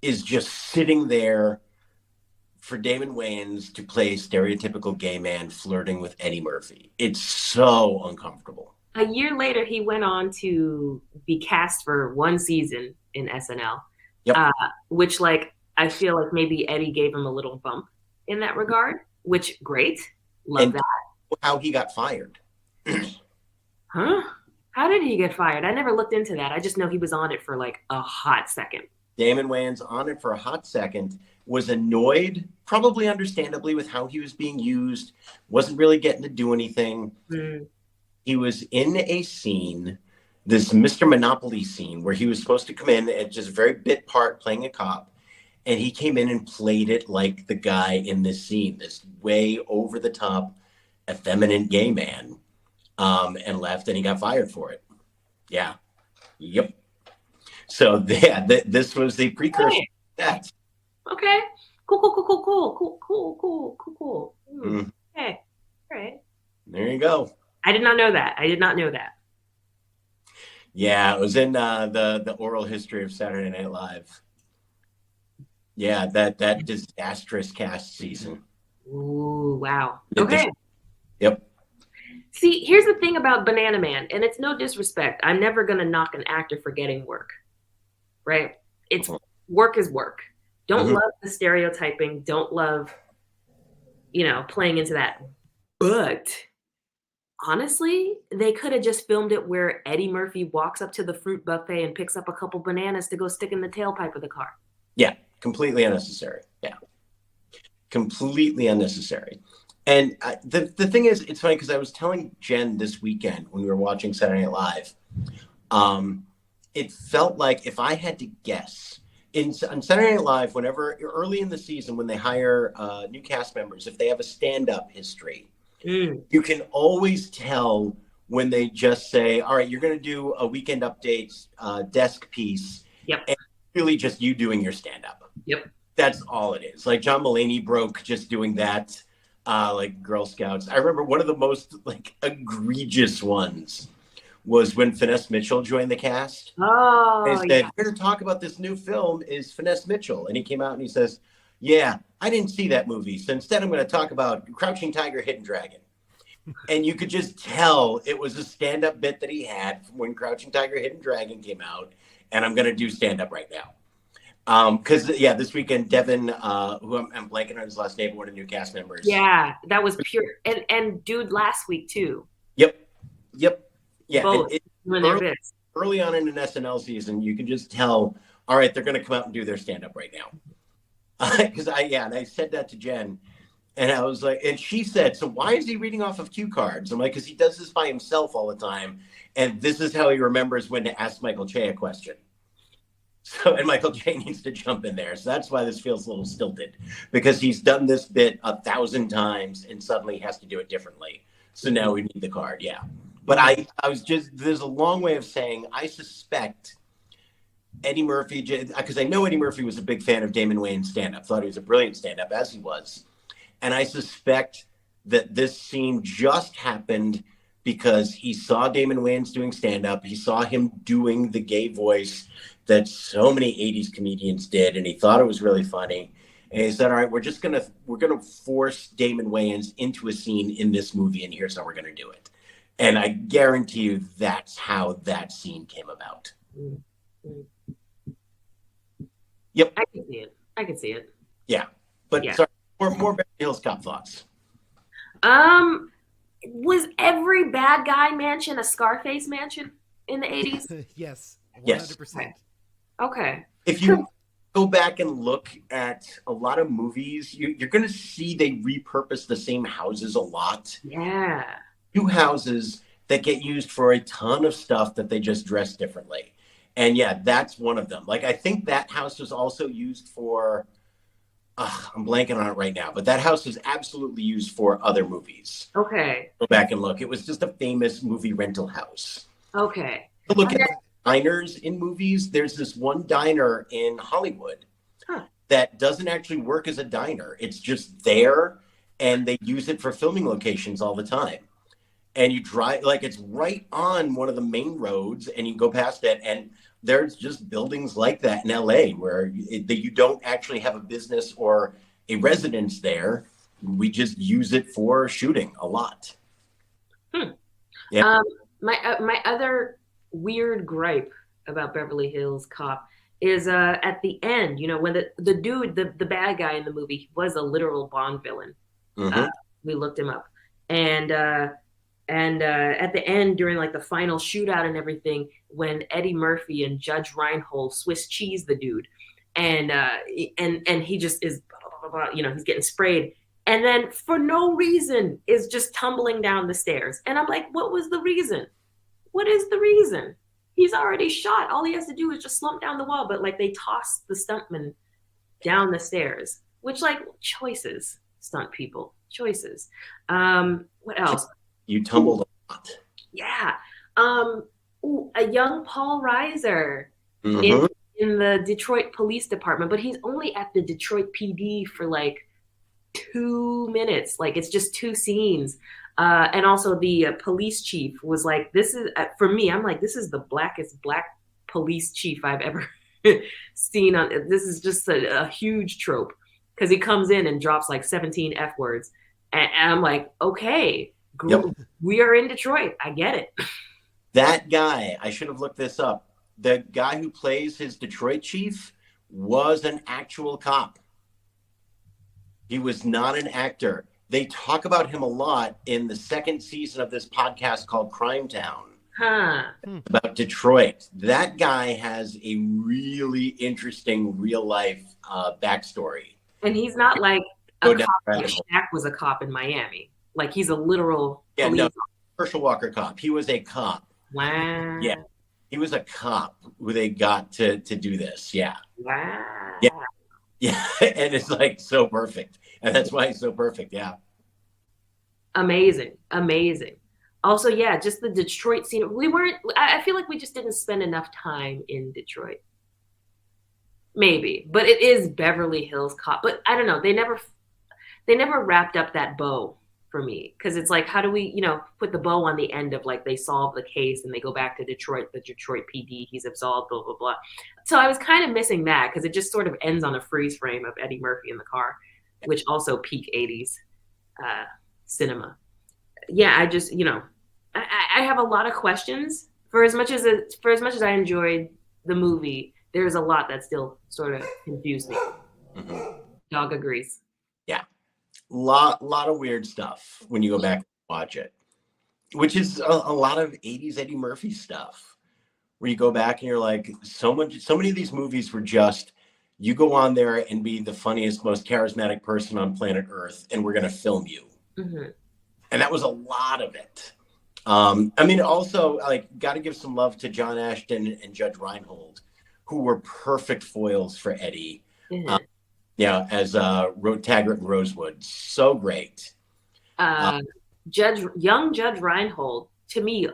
is just sitting there for Damon Wayans to play a stereotypical gay man flirting with Eddie Murphy. It's so uncomfortable. A year later, he went on to be cast for one season in SNL, Yep. Which, like, I feel like maybe Eddie gave him a little bump in that regard, which, great. Love And that. how he got fired. Huh? How did he get fired? I never looked into that. I just know he was on it for like a hot second. Damon Wayans on it for a hot second, was annoyed, probably understandably, with how he was being used, wasn't really getting to do anything. He was in a scene, this Mr. Monopoly scene, where he was supposed to come in at just a very bit part playing a cop. And he came in and played it like the guy in this scene, this way over the top, effeminate gay man, and left, and he got fired for it. Yeah. Yep. So yeah, this was the precursor to that. Okay. Cool. Okay. All right. There you go. I did not know that. Yeah, it was in the oral history of Saturday Night Live. Yeah, that disastrous cast season. Ooh, wow. Okay. Yep. See, here's the thing about Banana Man, and it's no disrespect. I'm never going to knock an actor for getting work, right? It's work is work. Don't love the stereotyping. Don't love, playing into that. But honestly, they could have just filmed it where Eddie Murphy walks up to the fruit buffet and picks up a couple bananas to go stick in the tailpipe of the car. Yeah, completely unnecessary. Yeah, completely unnecessary. And the thing is, it's funny because I was telling Jen this weekend when we were watching Saturday Night Live, it felt like if I had to guess, on Saturday Night Live, whenever early in the season when they hire new cast members, if they have a stand-up history, you can always tell when they just say, all right, you're going to do a Weekend Updates desk piece. Yep. And really just you doing your stand-up. Yep. That's all it is. Like John Mulaney broke just doing that, like Girl Scouts. I remember one of the most like egregious ones was when Finesse Mitchell joined the cast. Oh, and said, here to talk about this new film is Finesse Mitchell. And he came out and he says, yeah, I didn't see that movie. So instead I'm going to talk about Crouching Tiger, Hidden Dragon. And you could just tell it was a stand-up bit that he had from when Crouching Tiger, Hidden Dragon came out. And I'm going to do stand-up right now. Because, this weekend, Devin, who I'm blanking on his last name, one of the new cast members. Yeah, that was pure. And dude, last week, too. Yep. Yeah. Both early on in an SNL season, you can just tell, all right, they're going to come out and do their stand-up right now. Because and I said that to Jen. And I was like, and she said, so why is he reading off of cue cards? I'm like, because he does this by himself all the time. And this is how he remembers when to ask Michael Che a question. So, and Michael Che needs to jump in there. So that's why this feels a little stilted, because he's done this bit 1,000 times and suddenly has to do it differently. So now we need the card. Yeah. But I was just, there's a long way of saying, I suspect Eddie Murphy, because I know Eddie Murphy was a big fan of Damon Wayans' stand-up, thought he was a brilliant stand-up, as he was. And I suspect that this scene just happened because he saw Damon Wayans doing stand-up. He saw him doing the gay voice that so many 80s comedians did, and he thought it was really funny. And he said, all right, we're gonna force Damon Wayans into a scene in this movie, and here's how we're gonna do it. And I guarantee you that's how that scene came about. Yep. I can see it. Yeah. But sorry, more Beverly Hills Cop thoughts. Was every bad guy mansion a Scarface mansion in the 80s? Yes. 100%. Yes. Okay. If you go back and look at a lot of movies, you're going to see they repurpose the same houses a lot. Yeah. New houses that get used for a ton of stuff that they just dress differently. And that's one of them. Like, I think that house was also used for, I'm blanking on it right now, but that house was absolutely used for other movies. Okay. Go back and look. It was just a famous movie rental house. Okay. Look at diners in movies. There's this one diner in Hollywood that doesn't actually work as a diner. It's just there, and they use it for filming locations all the time. and you drive like it's right on one of the main roads, and you go past it, and there's just buildings like that in LA where that you don't actually have a business or a residence there. We just use it for shooting a lot. Hmm. Yeah. My other weird gripe about Beverly Hills Cop is at the end, you know, when the dude, the bad guy in the movie was a literal Bond villain. Uh, Mm-hmm. we looked him up, and at the end during like the final shootout and everything, when Eddie Murphy and Judge Reinhold Swiss cheese the dude, and he just is, you know, he's getting sprayed, and then for no reason is just tumbling down the stairs, and I'm like, what was the reason? What is the reason? He's already shot. All he has to do is just slump down the wall, but like they toss the stuntman down the stairs, which like choices, stunt people, choices. What else? You tumbled a lot. Yeah. A young Paul Reiser Mm-hmm. in the Detroit Police Department, but he's only at the Detroit PD for like 2 minutes. Like it's just two scenes. And also the police chief was like, this is for me, I'm like, this is the blackest black police chief I've ever seen on. This is just a huge trope because he comes in and drops like 17 F words. And I'm like, okay, Yep. we are in Detroit. I get it. That guy, I should have looked this up. The guy who plays his Detroit chief was an actual cop. He was not an actor. They talk about him a lot in the second season of this podcast called Crime Town Huh. about Detroit. That guy has a really interesting real life backstory. And he's not like Go a down cop the like rabbit hole. Shaq was a cop in Miami. Like he's a literal Yeah, police no, officer. Herschel Walker cop. He was a cop. Wow. Yeah, he was a cop who they got to do this. Yeah, Wow. yeah, yeah, and it's like so perfect, and that's why he's so perfect. Yeah. Amazing. Amazing. Also, yeah, just the Detroit scene. I feel like we just didn't spend enough time in Detroit. Maybe, but it is Beverly Hills Cop. But I don't know. They never wrapped up that bow for me because it's like, how do we, you know, put the bow on the end of like they solve the case and they go back to Detroit, the Detroit PD, he's absolved, blah blah blah. So I was kind of missing that because it just sort of ends on a freeze frame of Eddie Murphy in the car, which also peak '80s cinema. Yeah, I just, you know, I have a lot of questions. For as much as I enjoyed the movie, there's a lot that still sort of confused me. Mm-hmm. Dog agrees. Yeah, lot of weird stuff when you go back and watch it, which is a lot of '80s Eddie Murphy stuff, where you go back and you're like, so many of these movies were just you go on there and be the funniest, most charismatic person on planet Earth, and we're gonna film you, Mm-hmm. and that was a lot of it. I mean, also like got to give some love to John Ashton and Judge Reinhold, who were perfect foils for Eddie. Mm-hmm. Yeah, as Taggart and Rosewood, so great. Young Judge Reinhold, to me,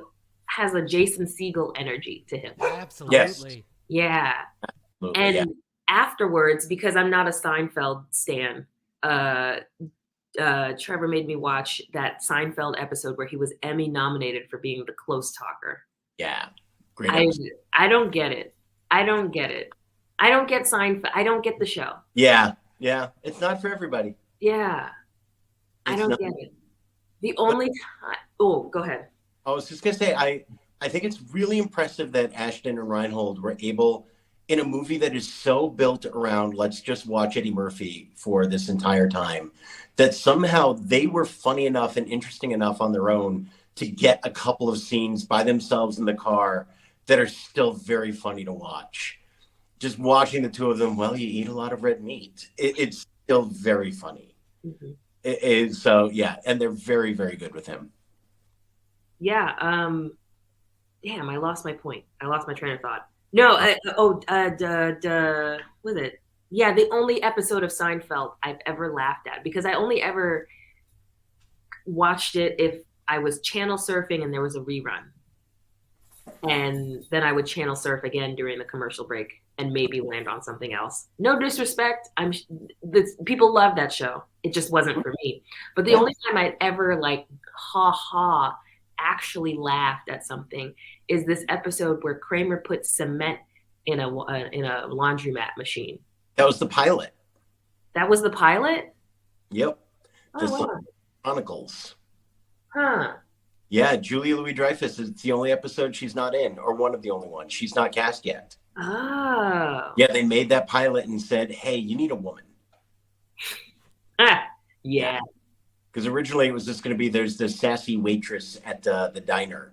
has a Jason Segel energy to him. Absolutely. Yeah. Absolutely, And yeah. afterwards, because I'm not a Seinfeld stan, Trevor made me watch that Seinfeld episode where he was Emmy nominated for being the close talker. Yeah, great episode. I don't get it. I don't get it. I don't get Seinfeld. I don't get the show. Yeah, it's not for everybody. Yeah. I It's don't not. get it. The only time. Oh, go ahead. I was just gonna say, I think it's really impressive that Ashton and Reinhold were able, in a movie that is so built around let's just watch Eddie Murphy for this entire time, that somehow they were funny enough and interesting enough on their own to get a couple of scenes by themselves in the car that are still very funny to watch. Just watching the two of them, well, you eat a lot of red meat. It's still very funny. Mm-hmm. It is, so yeah, and they're very, very good with him. Yeah. Damn, I lost my point. I lost my train of thought. No. Was it? Yeah, the only episode of Seinfeld I've ever laughed at, because I only ever watched it if I was channel surfing and there was a rerun, and then I would channel surf again during the commercial break and maybe land on something else. No disrespect, people love that show. It just wasn't for me. But the only time I'd ever like ha ha actually laughed at something is this episode where Kramer put cement in a laundromat machine. That was the pilot. That was the pilot? Yep. Oh, The wow. Chronicles. Huh. Yeah, Julia Louis-Dreyfus is the only episode she's not in, or one of the only ones. She's not cast yet. Oh. Yeah, they made that pilot and said, hey, you need a woman. Yeah. Because originally it was just going to be, there's this sassy waitress at the diner,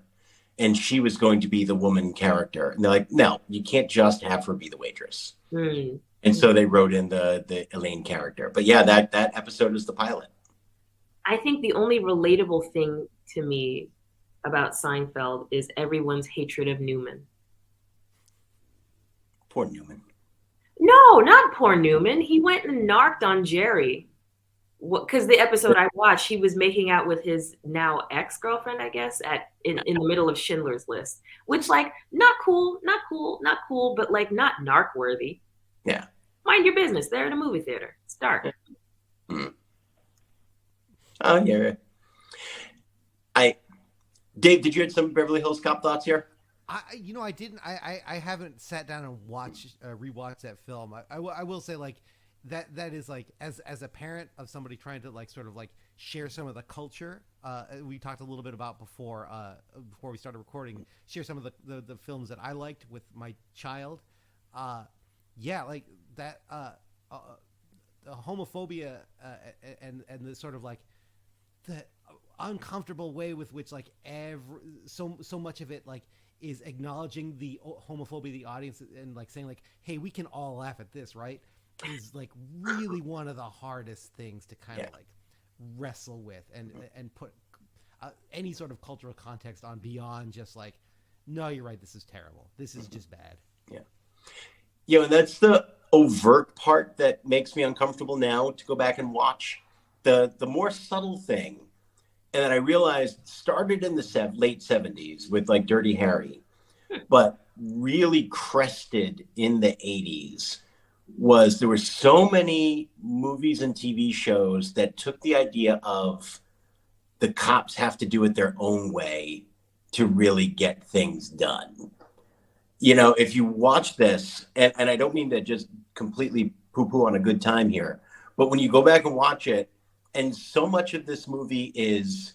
and she was going to be the woman character. And they're like, no, you can't just have her be the waitress. Mm. And so they wrote in the Elaine character. But yeah, that episode is the pilot. I think the only relatable thing to me about Seinfeld is everyone's hatred of Newman. Poor Newman. No, not poor Newman. He went and narked on Jerry. Because the episode I watched, he was making out with his now ex-girlfriend, I guess, in the middle of Schindler's List, which, like, not cool, but like not narc worthy. Yeah. Mind your business. They're in a movie theater. It's dark. Mm. Oh yeah. Dave, did you have some Beverly Hills Cop thoughts here? I didn't. I haven't sat down and rewatched that film. I will say, like, that is, like, as a parent of somebody trying to, like, sort of like share some of the culture we talked a little bit about before we started recording, share some of the films that I liked with my child. Yeah, like that the homophobia and the sort of like the uncomfortable way with which, like, so much of it, like, is acknowledging the homophobia of the audience and, like, saying, like, hey, we can all laugh at this, right? Is, like, really one of the hardest things to kind of like wrestle with and put any sort of cultural context on beyond just like, no, you're right, this is terrible, this is just bad. Yeah, and that's the overt part that makes me uncomfortable now to go back and watch. The more subtle thing, and that I realized started in the late 70s with, like, Dirty Harry, but really crested in the 80s, was there were so many movies and TV shows that took the idea of the cops have to do it their own way to really get things done. You know, if you watch this, and I don't mean to just completely poo-poo on a good time here, but when you go back and watch it, and so much of this movie is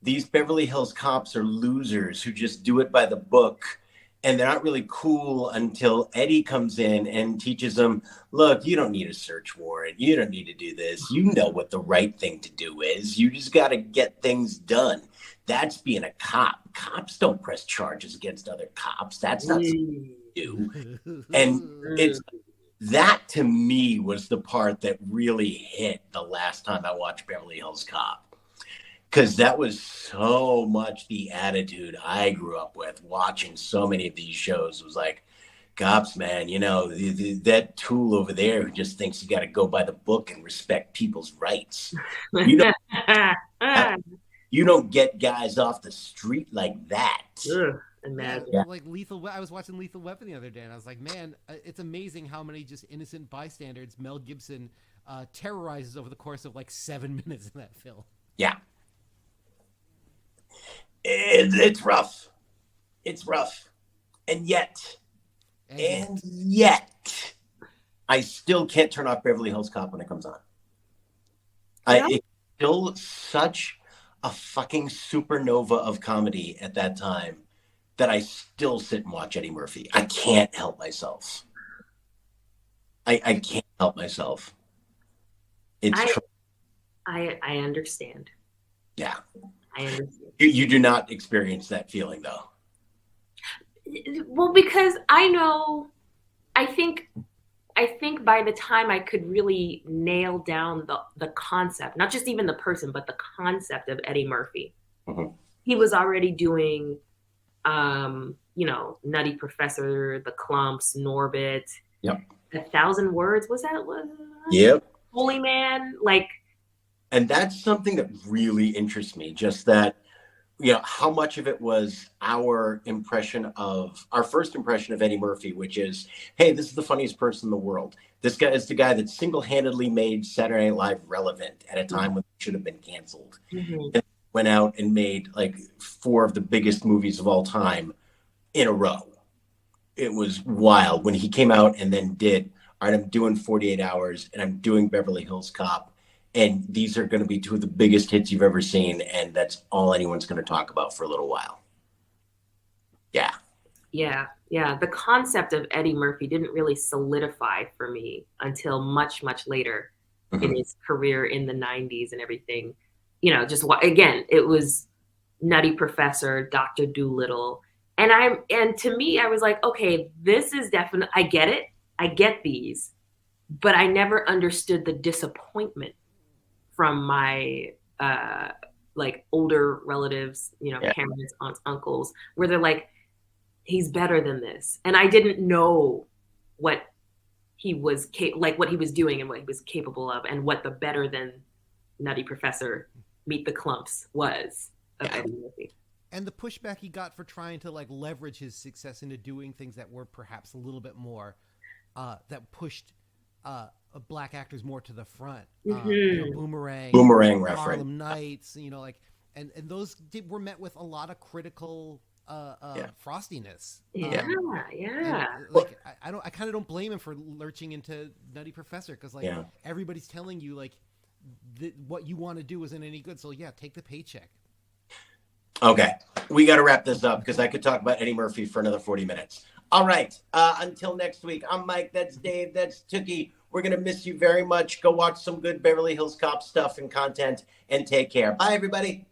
these Beverly Hills cops are losers who just do it by the book, and they're not really cool until Eddie comes in and teaches them, look, you don't need a search warrant. You don't need to do this. You know what the right thing to do is. You just got to get things done. That's being a cop. Cops don't press charges against other cops. That's not something you do. And that, to me, was the part that really hit the last time I watched Beverly Hills Cop. Because that was so much the attitude I grew up with watching so many of these shows. It was like, cops, man, you know, that tool over there who just thinks you got to go by the book and respect people's rights. You don't get guys off the street like that. Imagine. Yeah, like I was watching Lethal Weapon the other day, and I was like, man, it's amazing how many just innocent bystanders Mel Gibson terrorizes over the course of like 7 minutes in that film. Yeah. It's rough. It's rough. And yet, I still can't turn off Beverly Hills Cop when it comes on. Yeah. It's still such a fucking supernova of comedy at that time that I still sit and watch Eddie Murphy. I can't help myself. I can't help myself. I understand. Yeah. I understand. You do not experience that feeling, though. Well, because I think by the time I could really nail down the concept, not just even the person, but the concept of Eddie Murphy, he was already doing, Nutty Professor, The Clumps, Norbit, 1,000 Words. Was that? Yep. Holy Man, like. And that's something that really interests me, just that, you know, how much of it was our first impression of Eddie Murphy, which is, hey, this is the funniest person in the world. This guy is the guy that single-handedly made Saturday Night Live relevant at a time when it should have been canceled. And went out and made like 4 of the biggest movies of all time in a row. It was wild when he came out and then did, all right, I'm doing 48 Hours and I'm doing Beverly Hills Cop. And these are going to be 2 of the biggest hits you've ever seen. And that's all anyone's going to talk about for a little while. Yeah. Yeah, yeah. The concept of Eddie Murphy didn't really solidify for me until much, much later in his career in the 90s and everything. You know, just again, it was Nutty Professor, Dr. Dolittle. And to me, I was like, okay, this is definitely, I get it. I get these, but I never understood the disappointment from my like older relatives, you know, parents, aunts, uncles, where they're like, he's better than this. And I didn't know what he was like what he was doing and what he was capable of, and what the better than Nutty Professor Meet the Clumps was of Eddie Murphy. And the pushback he got for trying to like leverage his success into doing things that were perhaps a little bit more that pushed black actors more to the front. You know, Boomerang reference. Harlem Nights, you know, like, and those were met with a lot of critical frostiness. Yeah. Like I kind of don't blame him for lurching into Nutty Professor, because like everybody's telling you like what you want to do isn't any good. So yeah, take the paycheck. Okay, we got to wrap this up because I could talk about Eddie Murphy for another 40 minutes. All right, until next week, I'm Mike, that's Dave, that's Tookie. We're going to miss you very much. Go watch some good Beverly Hills Cop stuff and content, and take care. Bye, everybody.